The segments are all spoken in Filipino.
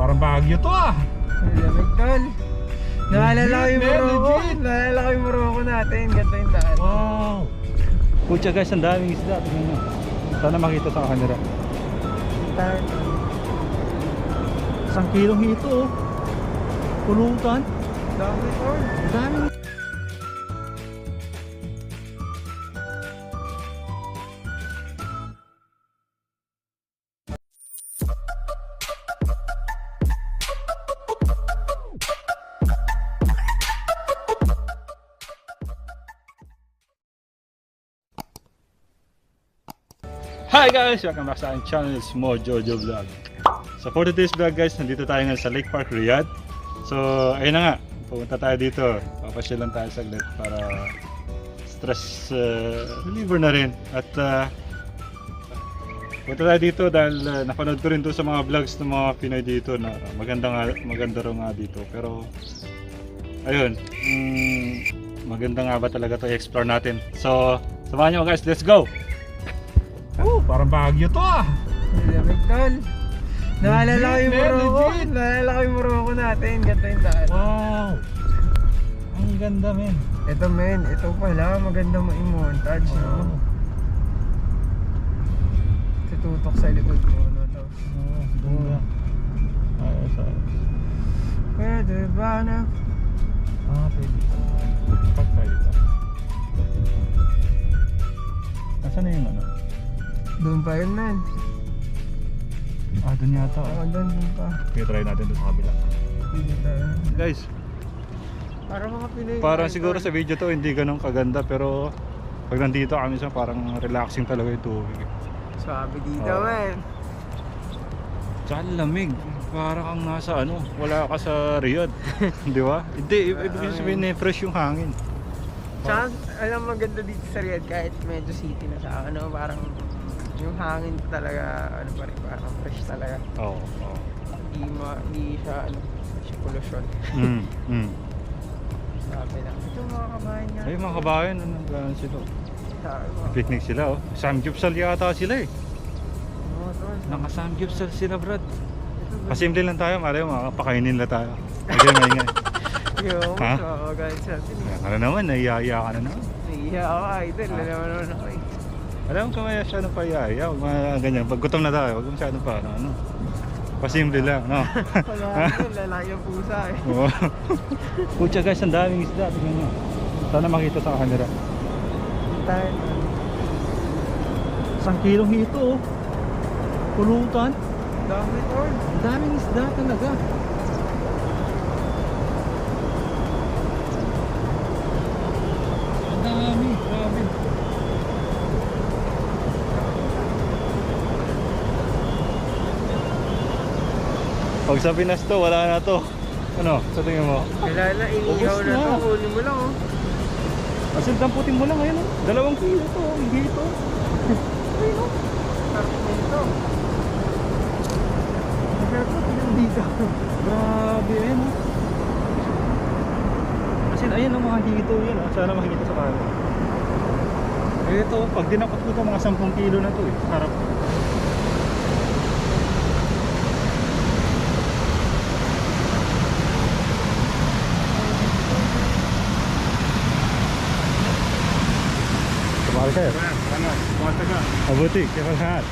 parang Baguio to ah. Lamig tol. Naalala ko yung Legit, Morocco. legit. Naalala ko yung Morocco natin. Ganda yung daan. Wow. Pucha guys, ang daming isda. Tingnan nyo. Sana makita sa camera. Tayo tol. 1 kilong hito oh. Pulutan. Dami tol. Ang daming. Hi guys! Welcome back sa aking channel, it's Mojojo Vlog. So for today's vlog guys, nandito tayo ngayon sa Lake Park, Riyadh. So ayun na nga, pumunta tayo dito. Papasyalan tayo saglit para stress reliever na rin. At punta tayo dito dahil napanood ko rin doon sa mga vlogs ng mga Pinoy dito na maganda raw nga dito. Pero ayun, maganda nga ba talaga to i-explore natin. So samahan nyo guys, let's go! Oh, parang Baguio to ah. Lamig tol. Naalala ko yung Legit, Morocco. legit. Naalala ko yung Morocco natin. Ganda yung daan. Wow. Ang ganda men. Ito men, ito pala. Maganda mo i-montage no. Tututok sa likod mo no to. Oh, ganda. Ayos. Pwede ba na? Pwede. Pag tayo dito. Nasaan na yung ano? Doon pa yun men. Doon yata. Doon pa. Okay, try natin doon sa kabila. Hindi tayo. Guys, Para mga Pinoy. parang siguro sa video to hindi ganun kaganda pero pag nandito kami sa parang relaxing talaga yung tubig. Swabe dito Oo. men. Tsaka lamig. Parang kang nasa ano, wala ka sa Riyadh. Di ba? Hindi, ibig sabihin na fresh yung hangin. Tsaka alam maganda dito sa Riyadh kahit medyo city na siya. Ano parang yung hangin talaga ano pa rin parang fresh talaga. Oo. Hindi siya ano siya pollution. Sabi lang. Ito mga kabayan nga. Ay mga kabayan, ano gano'n sila? Sabi mga Picnic sila oh. Samgyupsal yata sila eh. Oo, tol. Naka-samgyupsal sila brad. Ito ba? Pasimple lang tayo, malayo makapakainin lang tayo. Again, maingay. Yo, Ha? so guys, natin. Ano naman, naiya ka na naman. Iya ako idol. Ha? Alam ako eh. Alam ko kaya siya pa iaya, huwag mga ganyan. Pag gutom na tayo, huwag masyado pa, ano. Pasimple lang, no? Wala ko, lalaki ang pusa eh. Oo. Pucha guys, ang daming isda. Tingnan nyo. Sana makita sa camera. Tayo. 1 kilong hito oh. Pulutan. Dami tol. Ang daming isda talaga. Ang dami, grabe. Pag sa Pinas to, wala na to. Ano, sa tingin mo? Wala na, inihaw Ubus na na. to. Kunin mo lang oh. Kasi damputin mo lang ngayon oh. 2 kilo to, hindi ito. Ayun oh. Sarap nito. Masarap na pinang dito. Grabe, ayun oh. Kasi ayun ang mga hito yan oh. Sana makikita sa camera. Ito, pag dinakot ko ito, mga 10 kilo na to eh. Sarap. Kumari kayo. Mabuti, kaya lahat.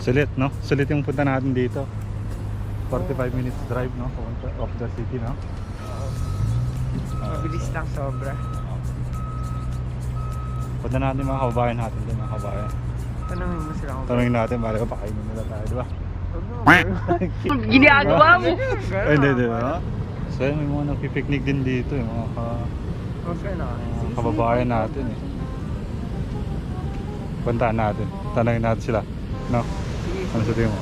Sulit, no? Sulit yung punta natin dito. 45 minutes drive, no? Off the city, no? Mabilis lang sobra. Punta natin mga kababayan natin din, mga kababayan. Tanungin mo sila kung Tanungin natin, bali ko pakainin nila tayo, di ba? Ginagawa mo? Ay, hindi, no? So, may mga nagpipiknik din dito, yung mga kababayan natin, eh. Puntaan natin, tanungin natin sila, no? Ano sa tingin mo?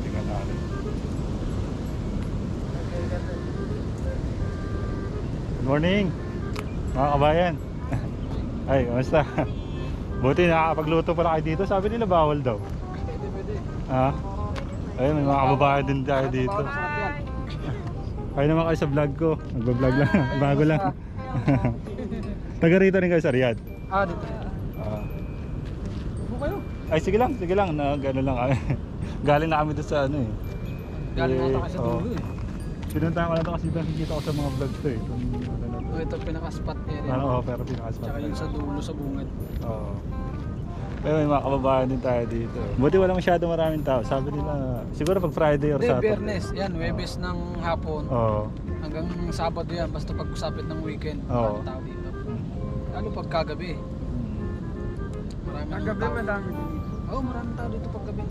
Tingnan natin. Good morning, mga kabayan. Ay, kamusta? Buti nakakapagluto pala kayo dito. Sabi nila bawal daw. Pwede. Ah? Ayun, may mga kababayan din tayo dito. Kayo naman kayo sa vlog ko. Nagbablog lang. Bago lang. Taga rito rin kayo sa Riyadh. Dito. Ah. Ano kayo? Ay, sige lang. Gano'n lang kami. Galing na kami doon sa ano eh. Galing na tayo sa oo. dulo eh. Pinuntahan ko lang ito kasi nakikita ko sa mga vlogs to eh. Kung ano na to. Ito pinaka-spot area. Oo, pero pinaka-spot. Tsaka yung sa dulo sa bungad. Oo. Pero may mga kababayan din tayo dito. Buti wala masyado maraming tao. Sabi nila, siguro pag Friday or Hindi, Saturday. Biyernes. Yan, Webes ng hapon. Oo. Hanggang Sabado yan. Basta pag usapit ng weekend. Oo. Maraming tao dito. Lalo pag kagabi. Maraming Kagabi tao. madami dito. Oo, maraming tao dito pag gabi.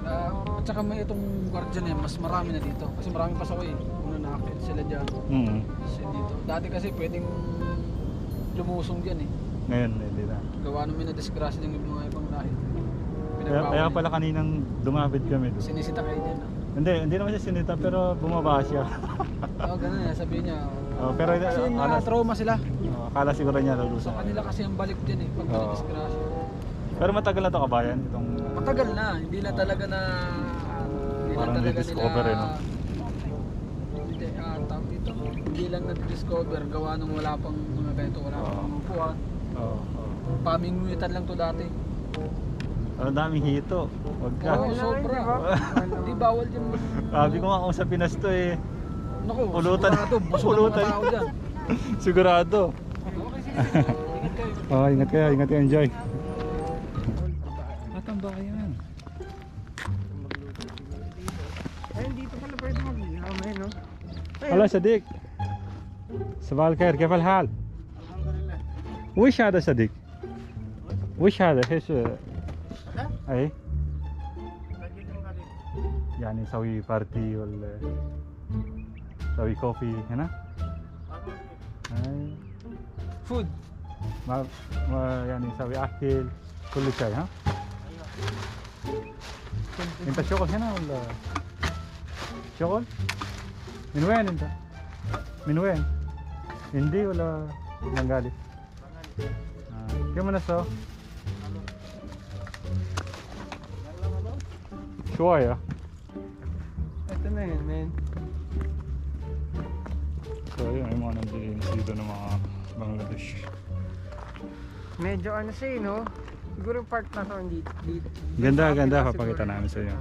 At saka may itong guardian eh, mas marami na dito. Kasi maraming pasaway. Una na-active sila dyan. Kasi dito. Dati kasi pwedeng lumusong dyan eh. Ngayon, hindi na. Gawa namin na disgrasya ng mga ibang lahi. Kaya pala kaninang dumapit kami doon. Sinisita kayo dyan ah. Hindi naman siya sinita pero bumaba siya. Oo, ganun eh. Sabihin niya. Pero Kasi akala, trauma sila. akala siguro niya Sa lulusong. kanila kasi ang balik dyan eh. Pag may Oo. disgrasya. Pero matagal na to kabayan itong Matagal na. Hindi na talaga na... Hindi Parang na talaga na-discover eh, no? Hindi, tawag dito. Hindi lang na-discover. Gawa nung wala pang mga ganito. Wala pang mga upuan. Oo. Pamingwitan lang to dati. Ang daming hito. Wag ka. Oo, sobra. Hindi bawal yung... Sabi ko nga kung sa Pinas to eh. Naku, Pulutan. sigurado. Busog ang mga tao dyan. Sigurado. Okay, sige. Ingat kayo. Ingat kayo, enjoy. Atang ba yan? Ayun, dito pala pwede mag-ihaw na no? هلا صديق صباح الخير كيف الحال؟ وش هذا صديق؟ وش هذا؟ ايش؟ اي يعني نسوي بارتي ولا نسوي كوفي هنا؟ اي Food. ما يعني نسوي اكل كل شيء ها؟ انت شغل هنا ولا شغل؟ من وين انت؟ من وين؟ هندي ولا بنغالي؟ كم نسوا؟ شوية. Ito na yun, men. So yun, yung mga nandiyan dito ng mga Bangladesh. Medyo ano siya, no? Siguro part na to dito. Ganda, papakita namin sa iyo.